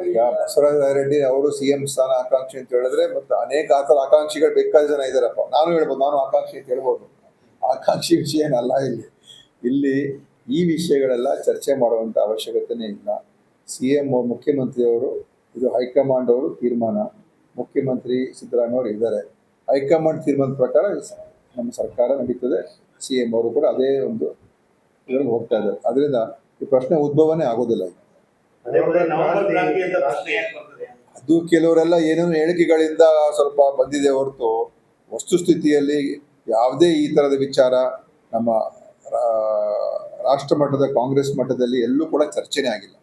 ಈಗ ಬಸವರಾಜ ರೆಡ್ಡಿ ಅವರು CM ಸ್ಥಾನ ಆಕಾಂಕ್ಷಿ ಅಂತ ಹೇಳಿದ್ರೆ ಮತ್ತೆ ಅನೇಕ ಆತರ ಆಕಾಂಕ್ಷಿಗಳು ಬೇಕಾದ ಜನ ಇದಾರಪ್ಪ. ನಾನು ಹೇಳ್ಬೋದು, ನಾನು ಆಕಾಂಕ್ಷಿ ಅಂತ ಹೇಳ್ಬೋದು. ಆಕಾಂಕ್ಷಿ ವಿಷಯ ಏನಲ್ಲ ಇಲ್ಲಿ ಈ ವಿಷಯಗಳೆಲ್ಲ ಚರ್ಚೆ ಮಾಡುವಂತ ಅವಶ್ಯಕತೆನೇ ಇಲ್ಲ. CM ಮುಖ್ಯಮಂತ್ರಿಯವರು, ಇದು ಹೈಕಮಾಂಡ್ ಅವರು ತೀರ್ಮಾನ. ಮುಖ್ಯಮಂತ್ರಿ ಸಿದ್ದರಾಮಯ್ಯ ಅವರು ಇದ್ದಾರೆ. ಹೈಕಮಾಂಡ್ ತೀರ್ಮಾನದ ಪ್ರಕಾರ ನಮ್ಮ ಸರ್ಕಾರ ನಡೀತದೆ. CM ಅವರು ಕೂಡ ಅದೇ ಒಂದು ಇದರಲ್ಲಿ ಹೋಗ್ತಾ ಇದ್ದಾರೆ. ಅದರಿಂದ ಈ ಪ್ರಶ್ನೆ ಉದ್ಭವನೇ ಆಗೋದಿಲ್ಲ. ಅದು ಕೆಲವರೆಲ್ಲ ಏನೇನು ಹೇಳಿಕೆಗಳಿಂದ ಸ್ವಲ್ಪ ಬಂದಿದೆ ಹೊರತು ವಸ್ತುಸ್ಥಿತಿಯಲ್ಲಿ ಯಾವುದೇ ಈ ತರದ ವಿಚಾರ ನಮ್ಮ ರಾಷ್ಟ್ರ ಮಟ್ಟದ ಕಾಂಗ್ರೆಸ್ ಮಟ್ಟದಲ್ಲಿ ಎಲ್ಲೂ ಕೂಡ ಚರ್ಚೆನೇ ಆಗಿಲ್ಲ.